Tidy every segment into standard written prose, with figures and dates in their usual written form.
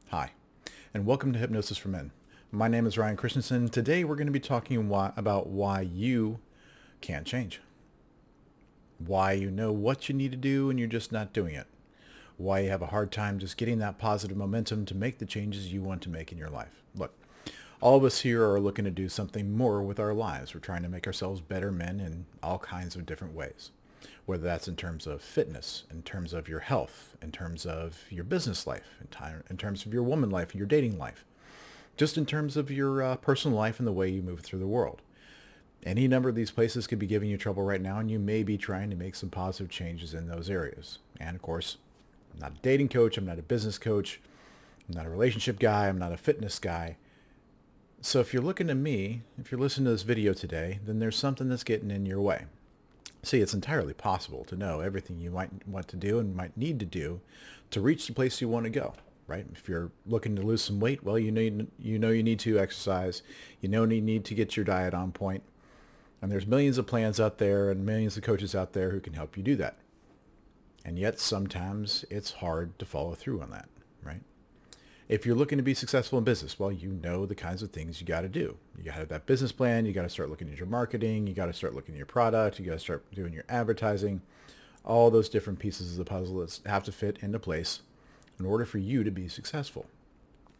Hi, and welcome to Hypnosis for Men. My name is Ryan Christensen. Today we're going to be talking about why you can't change. Why you know what you need to do and you're just not doing it. Why you have a hard time just getting that positive momentum to make the changes you want to make in your life. Look, all of us here are looking to do something more with our lives. We're trying to make ourselves better men in all kinds of different ways. Whether that's in terms of fitness, in terms of your health, in terms of your business life, in terms of your woman life, your dating life, just in terms of your personal life and the way you move through the world. Any number of these places could be giving you trouble right now, and you may be trying to make some positive changes in those areas. And of course, I'm not a dating coach, I'm not a business coach, I'm not a relationship guy, I'm not a fitness guy. So if you're looking to me, if you're listening to this video today, then there's something that's getting in your way. See, it's entirely possible to know everything you might want to do and might need to do to reach the place you want to go, right? If you're looking to lose some weight, well, you need to exercise. You need to get your diet on point. And there's millions of plans out there and millions of coaches out there who can help you do that. And yet sometimes it's hard to follow through on that, right? If you're looking to be successful in business, well, you know the kinds of things you got to do. You got to have that business plan. You got to start looking at your marketing. You got to start looking at your product. You got to start doing your advertising. All those different pieces of the puzzle that have to fit into place in order for you to be successful.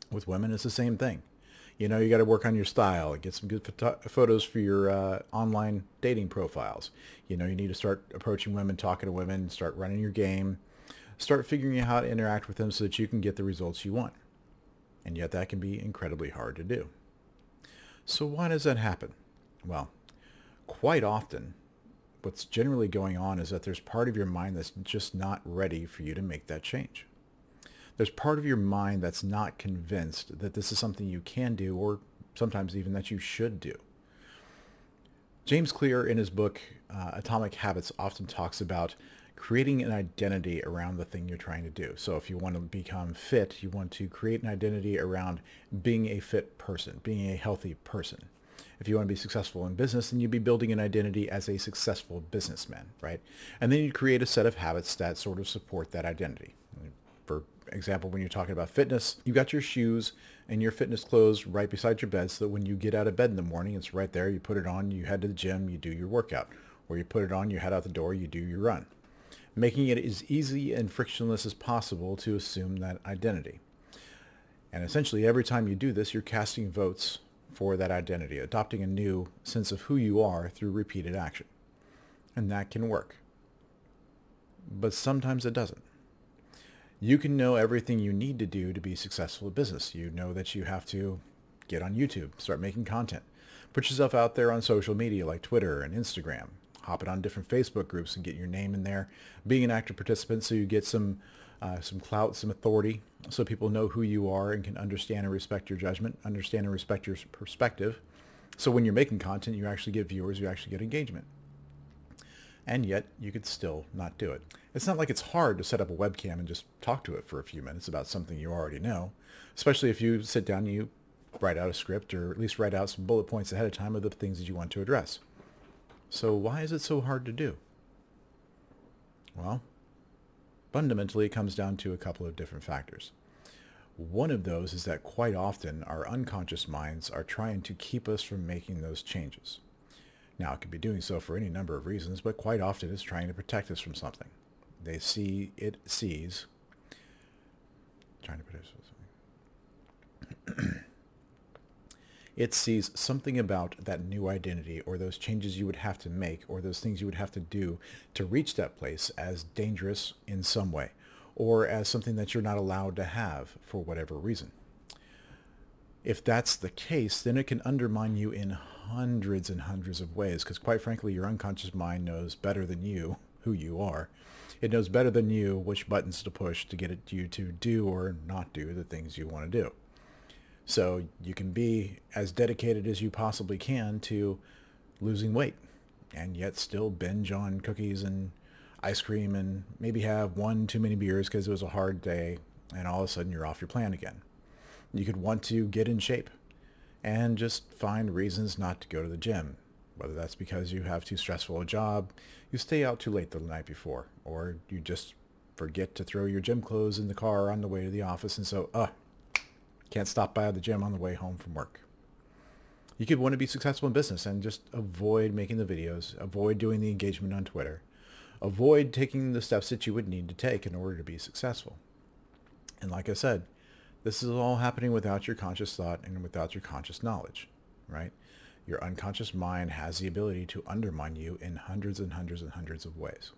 With women, it's the same thing. You got to work on your style, get some good photos for your online dating profiles. You need to start approaching women, talking to women, start running your game, start figuring out how to interact with them so that you can get the results you want. And yet that can be incredibly hard to do. So why does that happen? Well, quite often, what's generally going on is that there's part of your mind that's just not ready for you to make that change. There's part of your mind that's not convinced that this is something you can do, or sometimes even that you should do. James Clear, in his book, Atomic Habits, often talks about creating an identity around the thing you're trying to do. So if you want to become fit, you want to create an identity around being a fit person, being a healthy person. If you want to be successful in business, then you'd be building an identity as a successful businessman, right? And then you create a set of habits that sort of support that identity. For example, when you're talking about fitness, you got your shoes and your fitness clothes right beside your bed so that when you get out of bed in the morning, it's right there. You put it on, you head to the gym, you do your workout. Or you put it on, you head out the door, you do your run. Making it as easy and frictionless as possible to assume that identity. And essentially, every time you do this, you're casting votes for that identity, adopting a new sense of who you are through repeated action. And that can work. But sometimes it doesn't. You can know everything you need to do to be successful at business. You know that you have to get on YouTube, start making content, put yourself out there on social media like Twitter and Instagram, hop it on different Facebook groups and get your name in there, being an active participant so you get some clout, some authority, so people know who you are and can understand and respect your judgment, understand and respect your perspective. So when you're making content, you actually get viewers, you actually get engagement. And yet you could still not do it. It's not like it's hard to set up a webcam and just talk to it for a few minutes about something you already know, especially if you sit down and you write out a script, or at least write out some bullet points ahead of time of the things that you want to address. So why is it so hard to do? Well, fundamentally it comes down to a couple of different factors. One of those is that quite often our unconscious minds are trying to keep us from making those changes. Now, it could be doing so for any number of reasons, but quite often it's trying to protect us from something. It sees something about that new identity or those changes you would have to make or those things you would have to do to reach that place as dangerous in some way, or as something that you're not allowed to have for whatever reason. If that's the case, then it can undermine you in hundreds and hundreds of ways, because quite frankly, your unconscious mind knows better than you who you are. It knows better than you which buttons to push to get you to do or not do the things you want to do. So you can be as dedicated as you possibly can to losing weight and yet still binge on cookies and ice cream and maybe have one too many beers because it was a hard day, and all of a sudden you're off your plan again. You could want to get in shape and just find reasons not to go to the gym, whether that's because you have too stressful a job, you stay out too late the night before, or you just forget to throw your gym clothes in the car on the way to the office, and so, Can't stop by the gym on the way home from work. You could want to be successful in business and just avoid making the videos, avoid doing the engagement on Twitter, avoid taking the steps that you would need to take in order to be successful. And like I said, this is all happening without your conscious thought and without your conscious knowledge, right? Your unconscious mind has the ability to undermine you in hundreds and hundreds and hundreds of ways.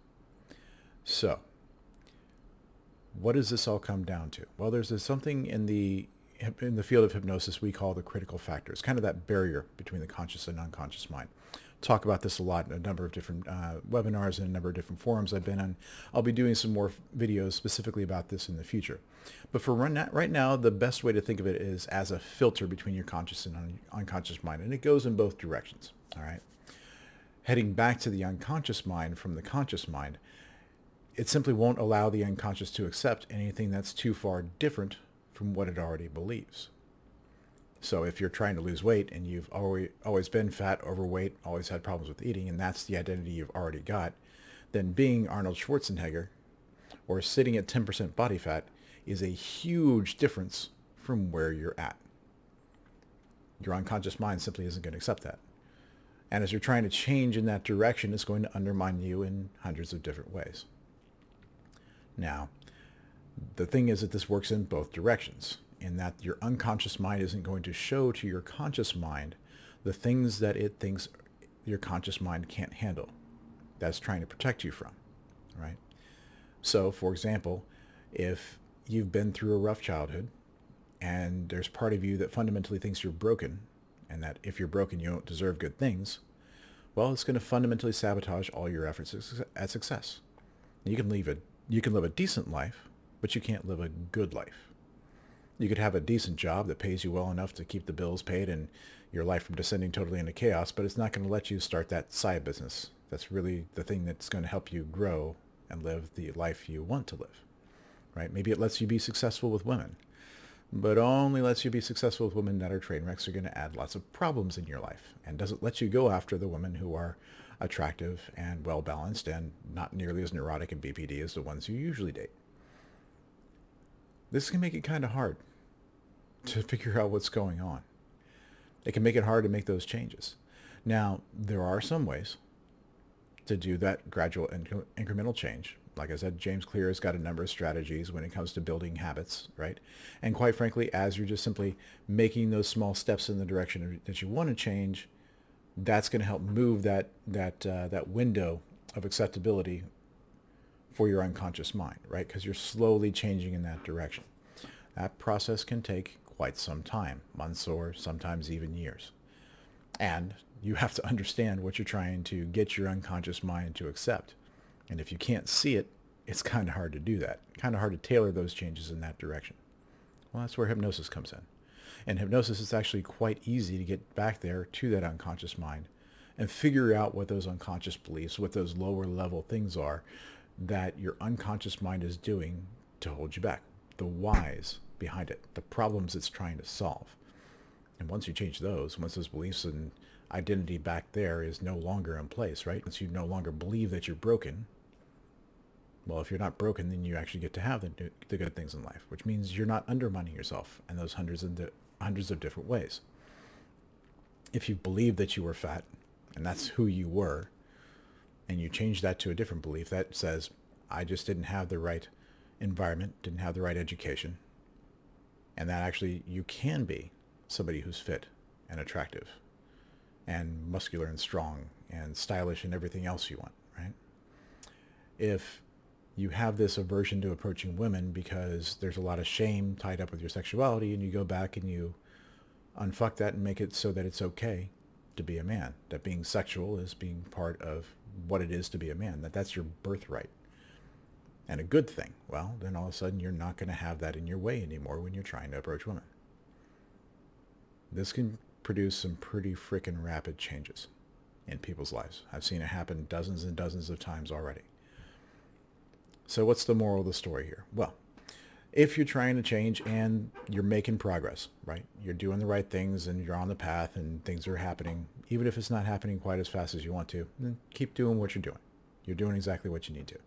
So, what does this all come down to? Well, there's something in the field of hypnosis we call the critical factor. It's kind of that barrier between the conscious and unconscious mind. Talk about this a lot in a number of different webinars and a number of different forums I've been on. I'll be doing some more videos specifically about this in the future. But for right now, the best way to think of it is as a filter between your conscious and unconscious mind. And it goes in both directions, all right? Heading back to the unconscious mind from the conscious mind, it simply won't allow the unconscious to accept anything that's too far different from what it already believes. So if you're trying to lose weight and you've always been fat, overweight, always had problems with eating, and that's the identity you've already got, then being Arnold Schwarzenegger or sitting at 10% body fat is a huge difference from where you're at. Your unconscious mind simply isn't going to accept that. And as you're trying to change in that direction, it's going to undermine you in hundreds of different ways. Now, the thing is that this works in both directions, in that your unconscious mind isn't going to show to your conscious mind the things that it thinks your conscious mind can't handle. That's trying to protect you from, right? So, for example, if you've been through a rough childhood and there's part of you that fundamentally thinks you're broken and that if you're broken, you don't deserve good things, well, it's going to fundamentally sabotage all your efforts at success. You can live a decent life, but you can't live a good life. You could have a decent job that pays you well enough to keep the bills paid and your life from descending totally into chaos, but it's not going to let you start that side business. That's really the thing that's going to help you grow and live the life you want to live, right? Maybe it lets you be successful with women, but only lets you be successful with women that are train wrecks, are going to add lots of problems in your life, and doesn't let you go after the women who are attractive and well-balanced and not nearly as neurotic and BPD as the ones you usually date. This can make it kind of hard to figure out what's going on. It can make it hard to make those changes. Now, there are some ways to do that gradual incremental change. Like I said, James Clear has got a number of strategies when it comes to building habits, right? And quite frankly, as you're just simply making those small steps in the direction that you want to change, that's going to help move that window of acceptability for your unconscious mind, right? Because you're slowly changing in that direction. That process can take quite some time, months or sometimes even years. And you have to understand what you're trying to get your unconscious mind to accept. And if you can't see it, it's kind of hard to do that. Kind of hard to tailor those changes in that direction. Well, that's where hypnosis comes in. In hypnosis, it's actually quite easy to get back there to that unconscious mind and figure out what those unconscious beliefs, what those lower level things are that your unconscious mind is doing to hold you back. The whys behind it, the problems it's trying to solve. And once you change those, once those beliefs and identity back there is no longer in place, right? Once you no longer believe that you're broken, well, if you're not broken, then you actually get to have the good things in life, which means you're not undermining yourself in those hundreds of different ways. If you believe that you were fat, and that's who you were, and you change that to a different belief that says, I just didn't have the right environment, didn't have the right education, and that actually you can be somebody who's fit and attractive and muscular and strong and stylish and everything else you want, right? If you have this aversion to approaching women because there's a lot of shame tied up with your sexuality, and you go back and you unfuck that and make it so that it's okay to be a man, that being sexual is being part of what it is to be a man, that's your birthright and a good thing, well, then all of a sudden you're not going to have that in your way anymore when you're trying to approach women. This can produce some pretty freaking rapid changes in people's lives. I've seen it happen dozens and dozens of times already. So what's the moral of the story here? Well, if you're trying to change and you're making progress, right? You're doing the right things and you're on the path and things are happening, even if it's not happening quite as fast as you want to, then keep doing what you're doing. You're doing exactly what you need to.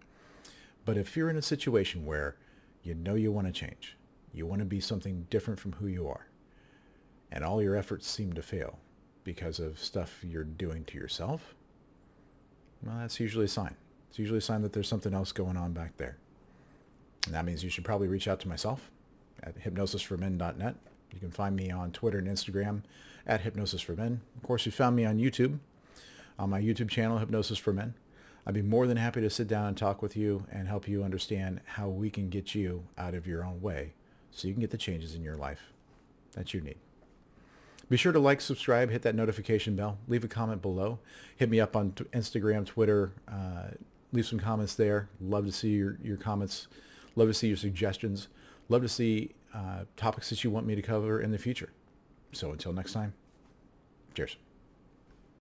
But if you're in a situation where you know you want to change, You want to be something different from who you are. And all your efforts seem to fail because of stuff you're doing to yourself. Well, that's usually a sign. It's usually a sign that there's something else going on back there. And that means you should probably reach out to myself at hypnosisformen.net. You can find me on Twitter and Instagram at hypnosisformen. Of course, you found me on YouTube, on my YouTube channel, Hypnosis for Men. I'd be more than happy to sit down and talk with you and help you understand how we can get you out of your own way so you can get the changes in your life that you need. Be sure to like, subscribe, hit that notification bell, leave a comment below. Hit me up on Instagram, Twitter, leave some comments there. Love to see your comments. Love to see your suggestions. Love to see topics that you want me to cover in the future. So until next time, cheers.